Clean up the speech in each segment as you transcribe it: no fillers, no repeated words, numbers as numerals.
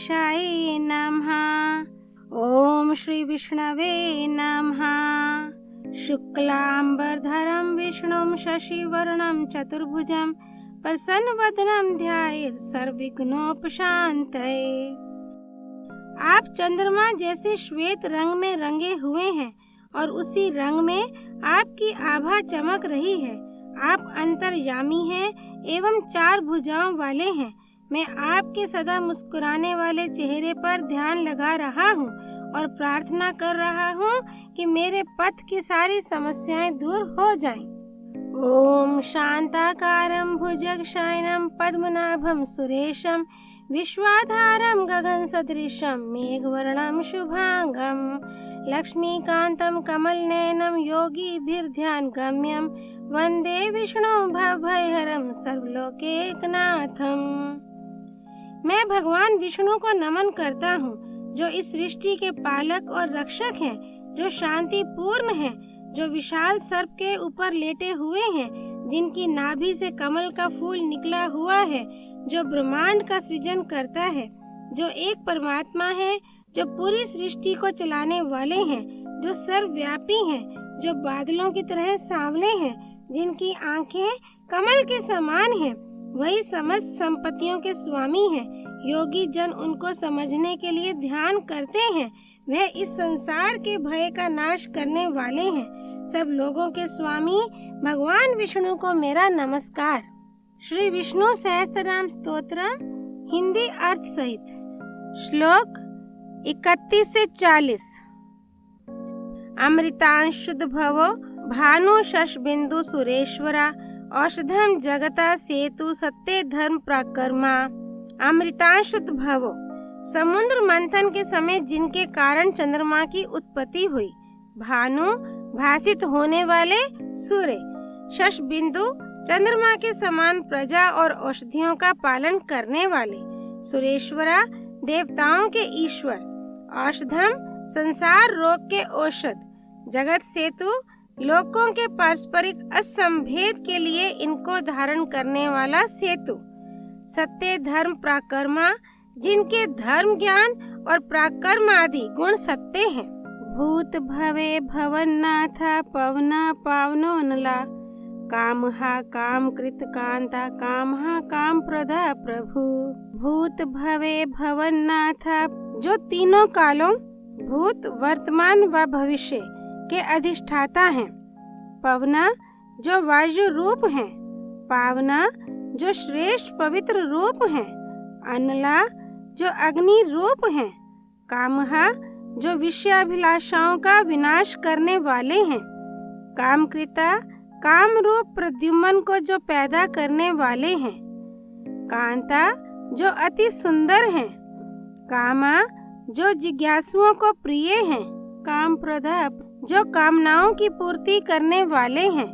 गणेशाय नमः। ओम श्री विष्णवे नमः। शुक्लांबरधरं विष्णुं शशिवर्णं चतुर्भुजं प्रसन्नवदनं ध्यायेत् सर्वविघ्नोपशान्तये। आप चंद्रमा जैसे श्वेत रंग में रंगे हुए हैं और उसी रंग में आपकी आभा चमक रही है। आप अंतर्यामी हैं एवं 4 भुजाओं वाले हैं। मैं आपके सदा मुस्कुराने वाले चेहरे पर ध्यान लगा रहा हूँ और प्रार्थना कर रहा हूँ कि मेरे पथ की सारी समस्याएं दूर हो जाएं। ओम शांताकारं भुजगशयनं पद्मनाभं सुरेशं विश्वाधारं गगन सदृशं मेघवर्णं शुभांगं लक्ष्मीकान्तं कमलनयनं योगिभिर्ध्यानगम्यं वन्दे विष्णुं भवभयहरं सर्वलोकैकनाथं। मैं भगवान विष्णु को नमन करता हूँ जो इस सृष्टि के पालक और रक्षक हैं, जो शांति पूर्ण हैं, जो विशाल सर्प के ऊपर लेटे हुए हैं, जिनकी नाभि से कमल का फूल निकला हुआ है, जो ब्रह्मांड का सृजन करता है, जो एक परमात्मा है, जो पूरी सृष्टि को चलाने वाले हैं, जो सर्वव्यापी हैं, जो बादलों की तरह सांवले हैं, जिनकी आंखें कमल के समान हैं, वही समस्त संपत्तियों के स्वामी हैं। योगी जन उनको समझने के लिए ध्यान करते हैं। वह इस संसार के भय का नाश करने वाले हैं। सब लोगों के स्वामी भगवान विष्णु को मेरा नमस्कार। श्री विष्णु सहस्त्रनाम स्तोत्र हिंदी अर्थ सहित। श्लोक 31 से 40। अमृतांशुद भवो भानु शशबिंदु सुरेश्वरा औषधम जगता सेतु सत्य धर्म प्रकर्मा। अमृतांशुद भवो समुद्र मंथन के समय जिनके कारण चंद्रमा की उत्पत्ति हुई। भानु भासित होने वाले सूर्य। शशबिंदु चंद्रमा के समान प्रजा और औषधियों का पालन करने वाले। सुरेश्वरा देवताओं के ईश्वर। औषधम संसार रोग के औषध। जगत सेतु लोकों के पारस्परिक असंभेद के लिए इनको धारण करने वाला सेतु। सत्य धर्म प्राकर्मा जिनके धर्म ज्ञान और प्राकर्म आदि गुण सत्य हैं। भूत भवे भवन्नाथ पवना पावनो नला कामहा काम कृत कांता कामहा काम प्रदा प्रभु। भूत भवे भवन्नाथ जो तीनों कालों भूत वर्तमान व भविष्य के अधिष्ठाता हैं। पवना जो वायु रूप हैं। पावना जो श्रेष्ठ पवित्र रूप हैं। अनला जो अग्नि रूप हैं। कामहा जो विषयाभिलाषाओं का विनाश करने वाले हैं। कामकृता काम रूप प्रद्युम्न को जो पैदा करने वाले हैं। कांता जो अति सुंदर हैं। कामा जो जिज्ञासुओं को प्रिय हैं। काम प्रदा जो कामनाओं की पूर्ति करने वाले हैं।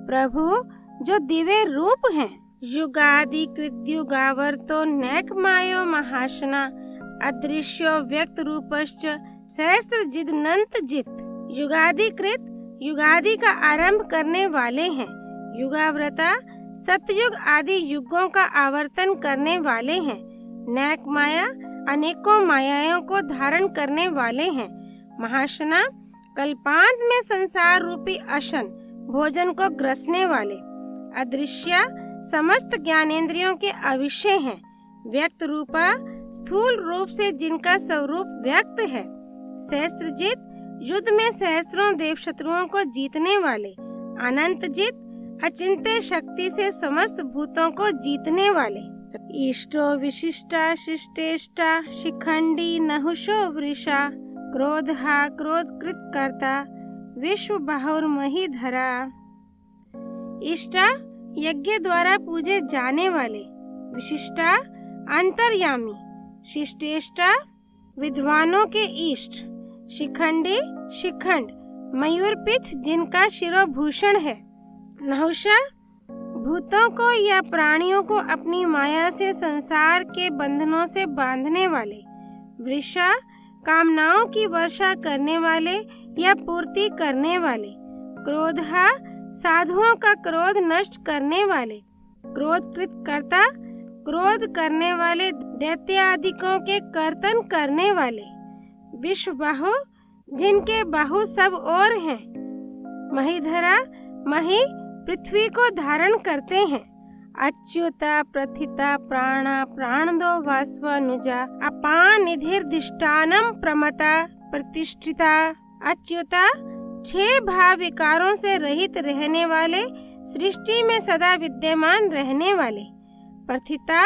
प्रभु जो दिव्य रूप हैं। युगादि कृत्युगावर्तो नैक मायो महाशना अदृश्यो व्यक्त रूपश्च सहस्त्रजिद नंत जित। युगादि कृत युगादि का आरंभ करने वाले हैं। युगाव्रता सतयुग आदि युगों का आवर्तन करने वाले हैं। नैक माया अनेकों मायाओं को धारण करने वाले हैं। महाशना कल्पांत में संसार रूपी अशन भोजन को ग्रसने वाले। अदृश्य समस्त ज्ञानेंद्रियों के अविषय हैं। व्यक्त रूपा स्थूल रूप से जिनका स्वरूप व्यक्त है। सहस्त्रजित युद्ध में सहस्त्रों देव शत्रुओं को जीतने वाले। अनंतजित अचिंत्य शक्ति से समस्त भूतों को जीतने वाले। इष्टो विशिष्टा शिष्टेष्टा शिखंडी नहुषो वृषा क्रोधा क्रोध कृत कर्ता विश्व बहुर्मही धरा। इष्टा यज्ञ द्वारा पूजे जाने वाले। विशिष्टा अंतर्यामी। शिष्टेष्टा विद्वानों के इष्ट। शिखंडी शिखंड मयूर पिछ जिनका शिरोभूषण है। नहुषा भूतों को या प्राणियों को अपनी माया से संसार के बंधनों से बांधने वाले। वृषा कामनाओं की वर्षा करने वाले या पूर्ति करने वाले। क्रोधा साधुओं का क्रोध नष्ट करने वाले। क्रोधकृत कर्ता क्रोध करने वाले, दैत्यादिकों के कर्तन करने वाले, विश्व बाहु जिनके बाहु सब और हैं, महीधरा मही पृथ्वी को धारण करते हैं, अच्युता प्रथिता प्राणा प्राणदो वास्वानुजा अपानिधिर्दिष्टानम प्रमता प्रतिष्ठिता। अच्युता 6 भाव विकारों से रहित रहने वाले, सृष्टि में सदा विद्यमान रहने वाले, प्रथिता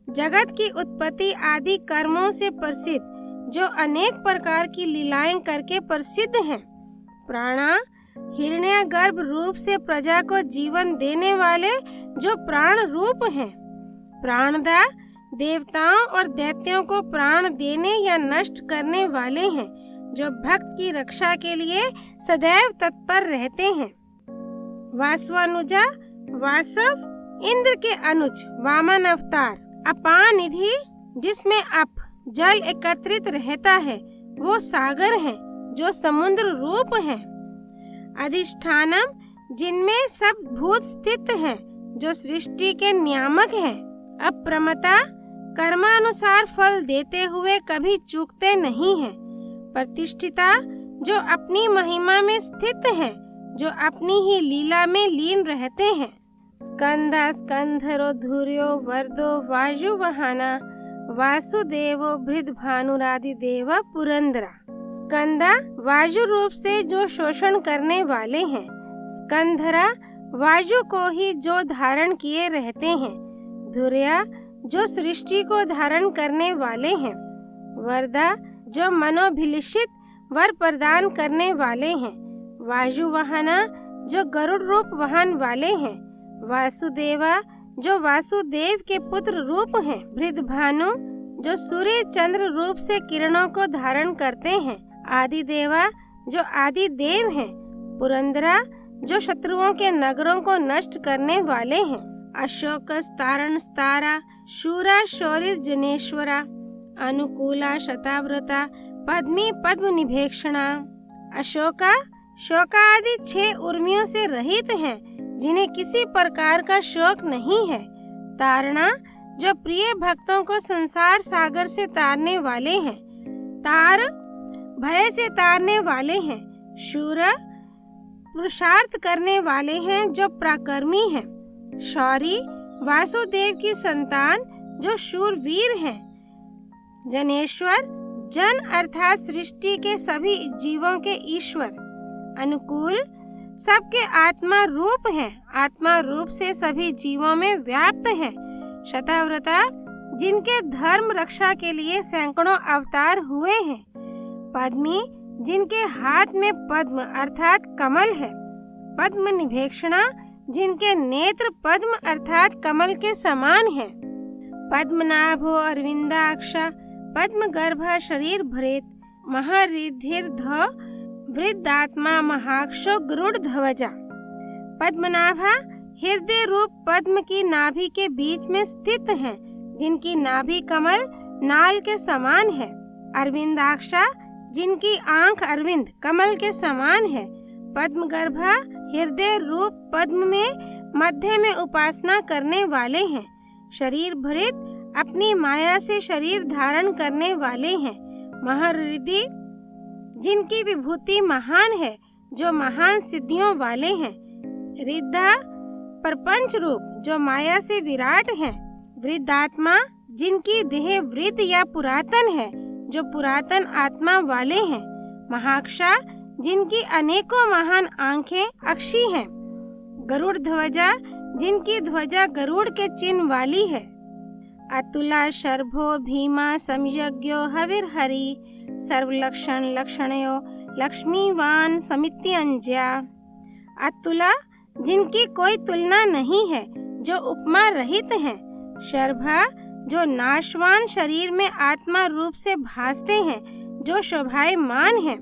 जगत की उत्पत्ति आदि कर्मों से प्रसिद्ध, जो अनेक प्रकार की लीलाएं करके प्रसिद्ध हैं, प्राणा हिरण्यगर्भ रूप से प्रजा को जीवन देने वाले, जो प्राण रूप हैं, प्राणदा देवताओं और दैत्यों को प्राण देने या नष्ट करने वाले हैं, जो भक्त की रक्षा के लिए सदैव तत्पर रहते हैं, वासवानुजा वासव इंद्र के अनुज, वामन अवतार, अपानिधि जिसमें अप जल एकत्रित रहता है, वो सागर है जो समुद्र रूप है, अधिष्ठानम जिनमें सब भूत स्थित हैं, जो सृष्टि के नियामक हैं, अप्रमता कर्मानुसार फल देते हुए कभी चूकते नहीं हैं, प्रतिष्ठिता जो अपनी महिमा में स्थित हैं, जो अपनी ही लीला में लीन रहते हैं, स्कंदा स्कंधरो धुर्यो वर्दो वायुवहाना वासुदेवो भृद्भानुरादि देव पुरंदरा। स्कंदा वायु रूप से जो शोषण करने वाले हैं, स्कंधरा वायु को ही जो धारण किए रहते हैं, धुर्या जो सृष्टि को धारण करने वाले हैं, वरदा जो मनोभिलषित वर प्रदान करने वाले हैं, वायुवाहना जो गरुड़ रूप वाहन वाले हैं, वासुदेवा जो वासुदेव के पुत्र रूप हैं, भृद्भानु जो सूर्य चंद्र रूप से किरणों को धारण करते हैं, आदि देवा जो आदि देव हैं, पुरंदरा जो शत्रुओं के नगरों को नष्ट करने वाले हैं, अशोक तारण स्तारा शूरा शौर्य जनेश्वरा अनुकूला शताव्रता पद्मी पद्म निभेक्षणा। अशोका शोका आदि 6 उर्मियों से रहित हैं, जिन्हें किसी प्रकार का शोक नहीं है, तारणा जो प्रिय भक्तों को संसार सागर से तारने वाले हैं, तार भय से तारने वाले हैं, शूर पुरुषार्थ करने वाले हैं जो पराक्रमी हैं, शौरी वासुदेव की संतान जो शूरवीर हैं, जनेश्वर जन अर्थात सृष्टि के सभी जीवों के ईश्वर, अनुकूल सबके आत्मा रूप हैं, आत्मा रूप से सभी जीवों में व्याप्त हैं, शताव्रता जिनके धर्म रक्षा के लिए सैकड़ों अवतार हुए हैं, पद्मी जिनके हाथ में पद्म अर्थात कमल है, पद्म निभेक्षणा जिनके नेत्र पद्म अर्थात कमल के समान हैं, पद्मनाभो अरविंदाक्ष पद्मगर्भा शरीर भरेत महारिधिर्ध वृद्धात्मा महाक्षो गरुड़ ध्वजा। पद्मनाभा हृदय रूप पद्म की नाभि के बीच में स्थित हैं, जिनकी नाभि कमल नाल के समान है, अरविंदाक्षा जिनकी आंख अरविंद कमल के समान है, पद्मगर्भा हृदय रूप पद्म में मध्य में उपासना करने वाले हैं, शरीर भरित अपनी माया से शरीर धारण करने वाले हैं, महरिधि जिनकी विभूति महान है, जो महान सिद्धियों वाले हैं, रिद्धा प्रपंच रूप जो माया से विराट हैं, वृद्धात्मा जिनकी देह वृद्ध या पुरातन है, जो पुरातन आत्मा वाले हैं, महाक्षा जिनकी अनेकों महान आंखें अक्षी हैं, गरुड़ ध्वजा जिनकी ध्वजा गरुड़ के चिन्ह वाली है, अतुला शर्भो भीमा समयज्ञो हविर्हरि सर्वलक्षण लक्षणयो लक्ष्मीवान समित्यंज्या। अतुला जिनकी कोई तुलना नहीं है, जो उपमा रहित हैं, शर्भा जो नाशवान शरीर में आत्मा रूप से भासते हैं, जो शोभायमान हैं,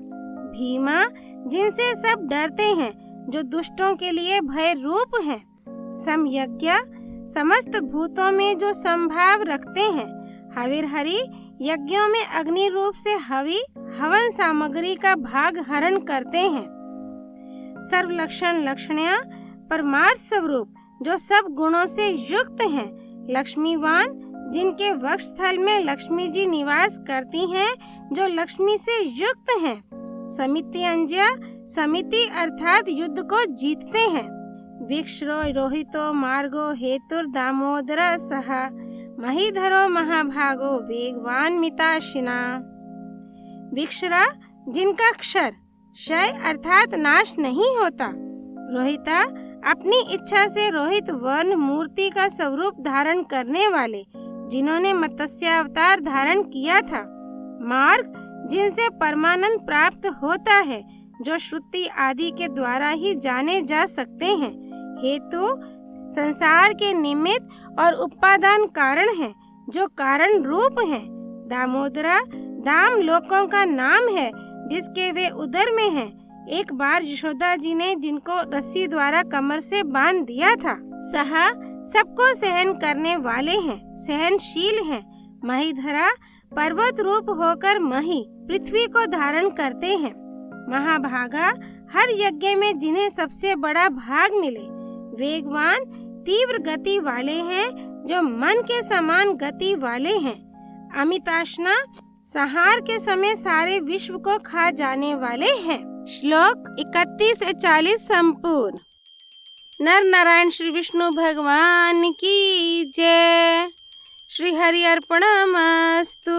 भीमा जिनसे सब डरते हैं, जो दुष्टों के लिए भय रूप हैं, समयज्ञ समस्त भूतों में जो संभाव रखते हैं, हविर्हरि यज्ञों में अग्नि रूप से हवि हवन सामग्री का भाग हरण करते हैं, सर्वलक्षण लक्षणया परमार्थ स्वरूप जो सब गुणों से युक्त हैं, लक्ष्मीवान जिनके वक्षस्थल में लक्ष्मी जी निवास करती हैं, जो लक्ष्मी से युक्त हैं। समिति अंज्या, समिति अर्थात युद्ध को जीतते हैं। विक्षरो रोहितो मार्गो हेतुर दामोदर सह महीधरो महाभागो वेगवान मिताशिना। विक्षरा जिनका क्षर क्षय अर्थात नाश नहीं होता। रोहिता अपनी इच्छा से रोहित वर्ण मूर्ति का स्वरूप धारण करने वाले, जिन्होंने मत्स्यावतार धारण किया था। मार्ग जिनसे परमानंद प्राप्त होता है, जो श्रुति आदि के द्वारा ही जाने जा सकते हैं। हेतु संसार के निमित्त और उपादान कारण है, जो कारण रूप हैं। दामोदरा दाम लोकों का नाम है, जिसके वे उदर में हैं। एक बार यशोदा जी ने जिनको रस्सी द्वारा कमर से बांध दिया था। सहा सबको सहन करने वाले हैं, सहनशील हैं। महीधरा पर्वत रूप होकर मही पृथ्वी को धारण करते हैं। महाभागा हर यज्ञ में जिन्हें सबसे बड़ा भाग मिले। वेगवान तीव्र गति वाले हैं, जो मन के समान गति वाले हैं। अमिताशना संहार के समय सारे विश्व को खा जाने वाले हैं। श्लोक 31 से 40 संपूर्ण। नर नारायण श्री विष्णु भगवान की जय। श्री हरि अर्पणमस्तु।